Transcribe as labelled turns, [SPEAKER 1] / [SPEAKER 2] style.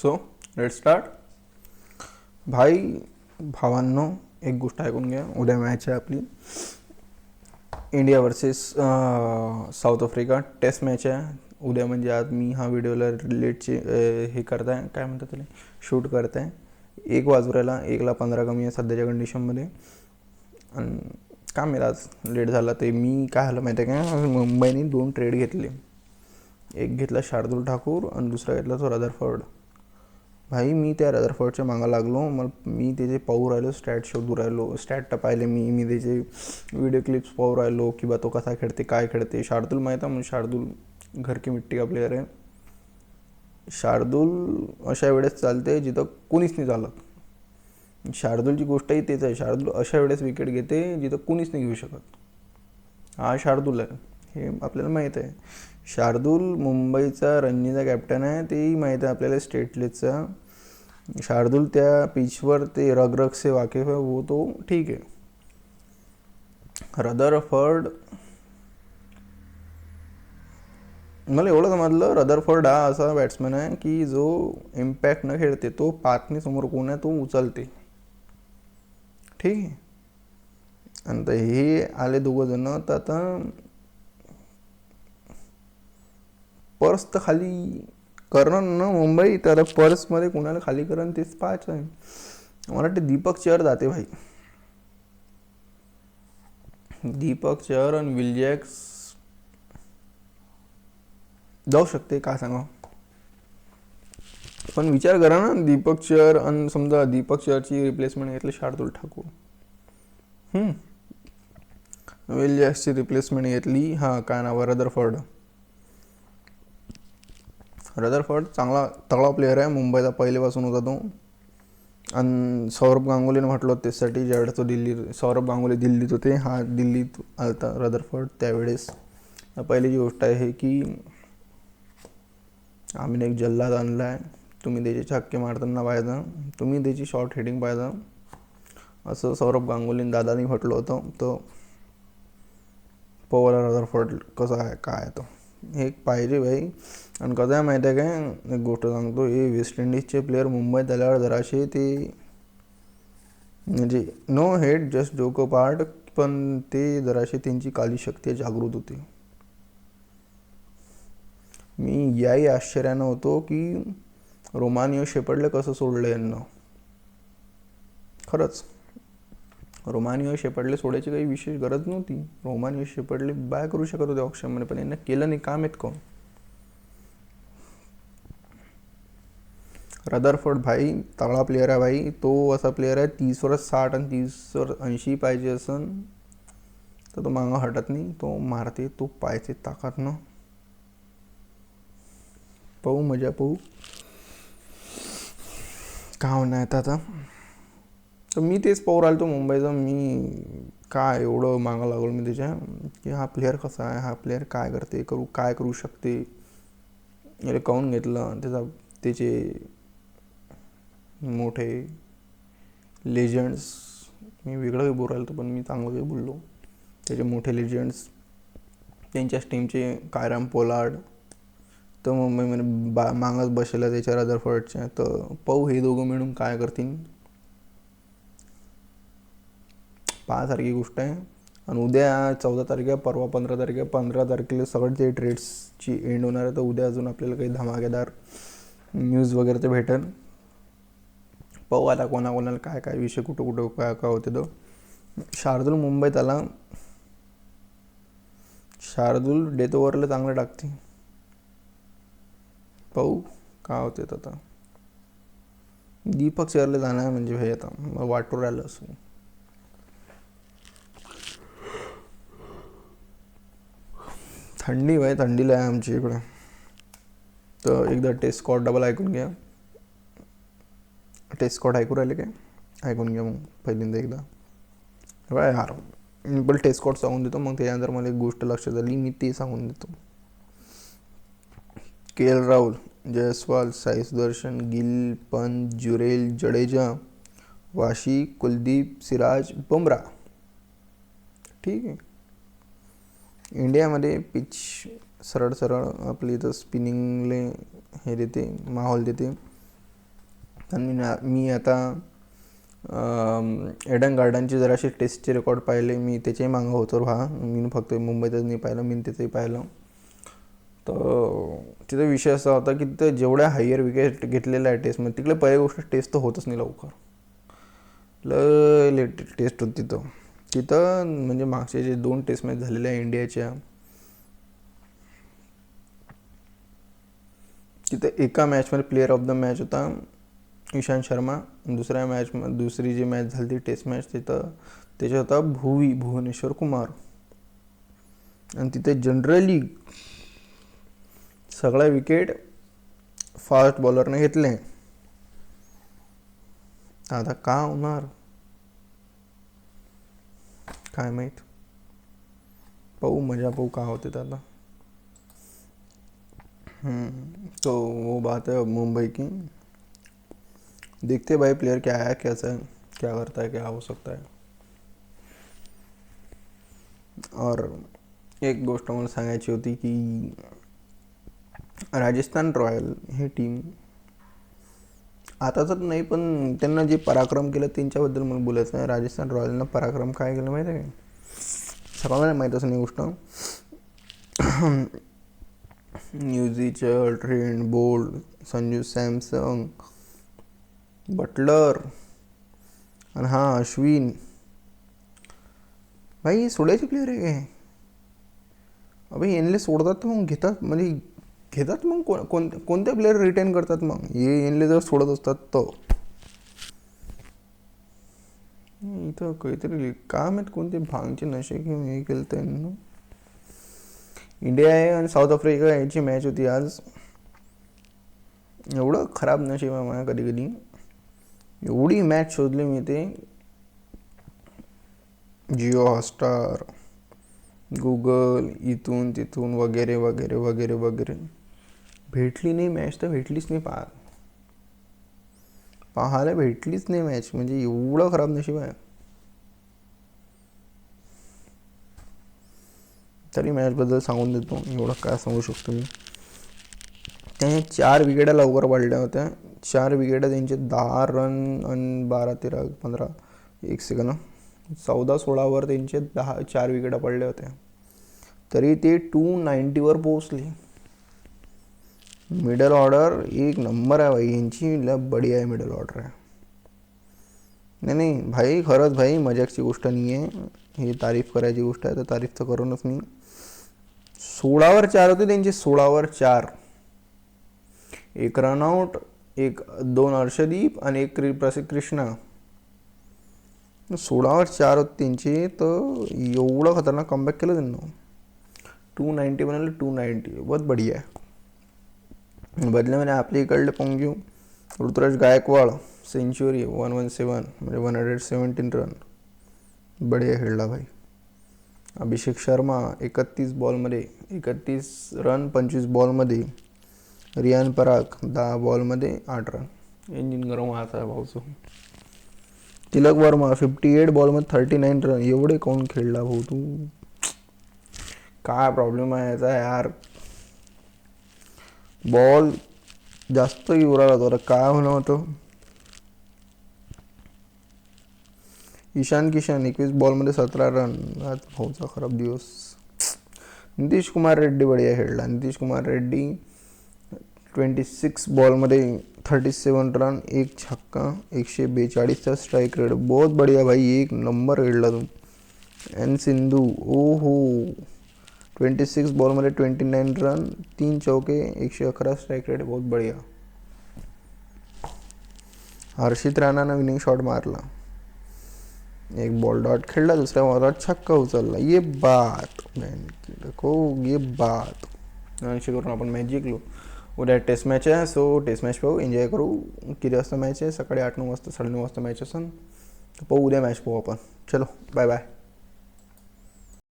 [SPEAKER 1] So let start. भाई भावांनो, एक गोष्ट ऐकून घ्या. उद्या मॅच आहे आपली India versus South Africa. Test match आहे उद्या. म्हणजे आज मी हा व्हिडिओला रिलेटचे हे करताय, काय म्हणतात त्याला, शूट करताय. 1 वाजवायला 1:15 कमी आहे सध्याच्या कंडिशनमध्ये. आणि काय माहीत आज लेट झाला ते. मी काय झालं माहिती आहे का, मुंबईने 2 ट्रेड घेतले. एक घेतला शार्दुल ठाकूर आणि दुसरा घेतला तो रदरफोर्ड. भाई मी त्या रदरफोर्डच्या मागं लागलो. मी त्याचे पाहू राहिलो, स्टॅट शोधू राहिलो, स्टॅट टपायले. मी त्याचे व्हिडिओ क्लिप्स पाहू राहिलो की बा तो कसा खेळते, काय खेळते. शार्दूल माहीत आहे, म्हणजे शार्दूल घर की मिट्टी का प्लेयर आहे. शार्दूल अशा वेळेस चालते जिथं कोणीच नाही चालत. शार्दूलची गोष्टही तेच आहे. शार्दूल अशा वेळेस विकेट घेते जिथं कोणीच नाही घेऊ शकत. हा शार्दूल आहे, हे आपल्याला माहीत आहे. शार्दूल मुंबईचा रणजीचा कॅप्टन आहे, तेही माहीत आहे आपल्याला, स्टेट लीगचा. शार्दूल त्या पिचवर ते रग से वाकिफ है, वो तो ठीक है. रदरफोर्ड, मला एवढं समजलं, रदरफोर्ड हा असा बॅट्समॅन आहे की जो इम्पॅक्ट न खेळते. तो पाचने समोर कोण आहे तो उचलते, ठीक आहे. आणि हे आले दोघं जण, तर आता पर्स तर खाली करणार ना मुंबई. तर पर्समध्ये कोणाला खाली करण तेच पाहायचं आहे. मला वाटतं दीपक चहर जाते भाई. दीपक चहर आणि विल जॅक्स जाऊ शकते, काय सांगा. पण विचार करा ना, दीपक चहर आणि समजा दीपक चहरची रिप्लेसमेंट घेतली शार्दुल ठाकूर, विल जॅक्सची रिप्लेसमेंट घेतली, हां काय नाव आहे, रदरफोर्ड. रदरफोर्ड चांगला तगडा प्लेअर आहे, मुंबईचा पहिलेपासून होता तो. आणि सौरभ गांगुलीने म्हटलं त्यासाठी, ज्यावेळेस तो सौरभ गांगुली दिल्लीत होते, हा दिल्लीत आलता रदरफोर्ड त्यावेळेस. पहिलीची गोष्ट आहे की आम्ही एक जल्लाद आणला आहे, तुम्ही त्याचे छक्के मारताना पाहिजे, तुम्ही त्याची शॉर्ट हेडिंग पाहिजे, असं सौरभ गांगुलीने दादानी म्हटलं होतं. तर पोवाला रदरफोर्ड कसा आहे, काय आहे तो, हे पाहिजे भाई. आणि कसं आहे माहिती आहे काय, एक गोष्ट सांगतो, हे वेस्ट इंडिजचे प्लेयर मुंबईत आल्यावर जराशे ते, म्हणजे no hate, just joke part, पण ते जराशे त्यांची काली शक्ती जागृत होती. मी याही आश्चर्यानं होतो की रोमानियो शेपर्डले कसं सोडलं यांना. खरंच रोमानियो शेपर्डले सोडायची काही विशेष गरज नव्हती. रोमानियो शेपर्डले बाय करू शकत होते ऑप्शनमध्ये, पण यांना केलं नाही. काम आहेत कोण. रदरफोर्ड भाई तगडा प्लेअर आहे भाई. तो असा प्लेअर आहे 30वर 60 आणि 30वर 80 पाहिजे असन तर तो मागं हटत नाही. तो मारते, तो पायचे ताकदनं. पाहू, मजा पाहू का होणार आता. तर मी तेच पाहू राहिलो मुंबईचा. मी काय एवढं मागं लागलो मी त्याच्या, की हा प्लेअर कसा आहे, हा प्लेअर काय करते, काय करू शकते, याला काहून घेतलं. त्याचे मोठे लेजंड्स, मी वेगळं काही बोलू राहिलो पण मी चांगलं काही बोललो. त्याचे मोठे लेजंड्स, त्यांच्याच टीमचे कायराम पोलार्ड, तर मुंबईमध्ये मागच बसलेला त्याच्या रदरफोर्डच्या. तर पाहू हे दोघं मिळून काय करतील, पाहासारखी गोष्ट आहे. आणि उद्या 14 तारीख आहे, परवा 15 तारीख आहे. 15 तारखेला सगळं ते ट्रेड्सची एंड होणार आहे. तर उद्या अजून आपल्याला काही धमाकेदार न्यूज वगैरे तर भेटेल. पाहू आता कोणाकोणाला काय काय विषय, कुठं कुठं काय काय होते. तो शार्दूल मुंबईत आला, शार्दूल डेथ ओव्हरला चांगलं टाकते. पाहू काय होते. आता दीपक चहरला जाणार म्हणजे भाई आता वाटून राहिलं असं. थंडी भाई, थंडीला आहे आमच्या इकडे. तर एकदा टेस्ट स्कॉट डबल ऐकून घ्या. टेस्ट स्कॉट ऐकून राहिले काय, ऐकून घ्या मग पहिल्यांदा एकदा. बाय यार, मी पण टेस्ट स्कॉट सांगून देतो, मग त्यानंतर मला एक गोष्ट लक्षात आली, मी ते सांगून देतो. के.एल. राहुल, जयस्वाल, साई सुदर्शन, गिल, पंत, जुरेल, जडेजा, वाशी, कुलदीप, सिराज, बुमराह. ठीक आहे. इंडियामध्ये पिच सरळ सरळ आपली इथं स्पिनिंगले हे देते, माहोल देते. आणि मी आता एडन गार्डनची जराशी टेस्टचे रेकॉर्ड पाहिले. मी त्याच्याही मागं होतो मी फक्त मुंबईतच नाही पाहिलं, मी त्याचंही पाहिलं. तर तिचा विषय असा होता की तिथं जेवढ्या हायर विकेट घेतलेल्या आहे टेस्टमध्ये, तिकडे पहिली गोष्ट टेस्ट तर होतच नाही लवकर. लेट टेस्ट होती तिथं म्हणजे मागचे जे 2 टेस्ट मॅच झालेल्या आहे इंडियाच्या, तिथं एका मॅचमध्ये प्लेअर ऑफ द मॅच होता ईशांत शर्मा. दुसरी जी मॅच झाली ती टेस्ट मॅच, तिथं त्याच्यात होता भुवनेश्वर कुमार. आणि तिथे जनरली सगळ्या विकेट फास्ट बॉलरने घेतले. आता का होणार काय माहीत, मजा पाहू का होते आता. तो वो बात है मुंबई की. देखते भाई प्लेयर क्या है, कैसा है, क्या करता है, क्या हो सकता है. और एक गोष्ट मला सांगायची होती की राजस्थान रॉयल ही टीम आता तर नाही, पण त्यांना जे पराक्रम केलं त्यांच्याबद्दल मला बोलायचं आहे. राजस्थान रॉयलनं पराक्रम काय केलं माहिती आहे का? सगळ्यांना माहीत असं नाही गोष्ट. New Zealand, Trent Boult, Sanju Samson, Buttler आणि अश्विन, भाई सोडायचे प्लेअर आहे काय? अभि यांना सोडतात मग घेतात मग कोणत्या प्लेअर रिटेन करतात मग हे यांना जर सोडत असतात तर. इथं काहीतरी काम आहेत, कोणते भांगचे नशे घेऊन हे केलं त्यांना. इंडिया आहे आणि साऊथ आफ्रिका यांची मॅच होती आज. एवढं खराब नशीब आहे मला कधी कधी. एवढी मॅच शोधली मी ते जिओ हॉटस्टार, गूगल, इथून तिथून वगैरे वगैरे वगैरे वगैरे, भेटली नाही मॅच. तर भेटलीच नाही, पाहायला भेटलीच नाही मॅच. म्हणजे एवढं खराब नशीब आहे. तरी मॅचबद्दल सांगून देतो, एवढं काय सांगू शकतो मी. त्याने 4 विकेटा लवकर पडल्या होत्या. 4 विकेटा त्यांचे 10 रन आणि 12, 13, 15 एक सेकंड 14-16 त्यांचे 4 विकेटा पडल्या होत्या. तरी ते 290 पोहोचले. मिडल ऑर्डर एक नंबर आहे भाई यांची, बढिया आहे मिडल ऑर्डर आहे. नाही भाई, खरंच भाई मजाकची गोष्ट नाही आहे, हे तारीफ करायची गोष्ट आहे. तर तारीफ तर करूनच मी. 16 4 होते त्यांचे, 16 4. 1 रनआउट, 2 अर्शदीप आणि 1 प्रसिद्ध कृष्णा. 16 4 होते त्यांचे. तर एवढं खतरनाक कमबॅक केलं त्यांना. 290 बनायला 290 बहुत बढिया आहे. बदल्यामध्ये आपल्या इकडले पाहून घेऊ, ऋतुराज गायकवाड सेंचुरी 117 म्हणजे 117 रन, बढिया खेळला भाई. Abhishek Sharma 31 बॉलमध्ये 31 run 25 बॉलमध्ये. Riyan Parag 10 बॉलमध्ये 8 run. Engine गरम व्हायचा आहे भाऊचं. तिलक वर्मा 58 बॉलमध्ये 39 रन. एवढे कोण खेळला भाऊ तू? काय प्रॉब्लेम आहे याचा यार? बॉल जास्त येऊ राहिला होता, काय होणं होतं. ईशान किशन 21 बॉलमध्ये 17 रन. आज भाऊचा खराब दिवस. नितीश कुमार रेड्डी बढिया खेळला. नितीश कुमार रेड्डी 26 बॉलमध्ये 37 रन, 1 छक्का, 142चा स्ट्राईक रेट. बहुत बढिया भाई, एक नंबर खेळला तू. एन सिंधू ओहो 26 बॉलमध्ये 29 रन, 3 चौके, 111 स्ट्राईक रेट. बहुत बढिया. हर्षित राणानं विनिंग शॉट मारला, 1 बॉल डॉट खेळला, दुसऱ्या बॉलवर छक्का उचलला. ये बात देखो, ये बात. अशी करून आपण मॅच जिंकलो. उद्या टेस्ट मॅच आहे, सो टेस्ट मॅच पाहू, एन्जॉय करू. किती वाजता मॅच आहे? सकाळी 8-9 वाजता, 9:30 वाजता मॅच असेल. पाहू उद्या मॅच पाहू आपण. चलो बाय बाय.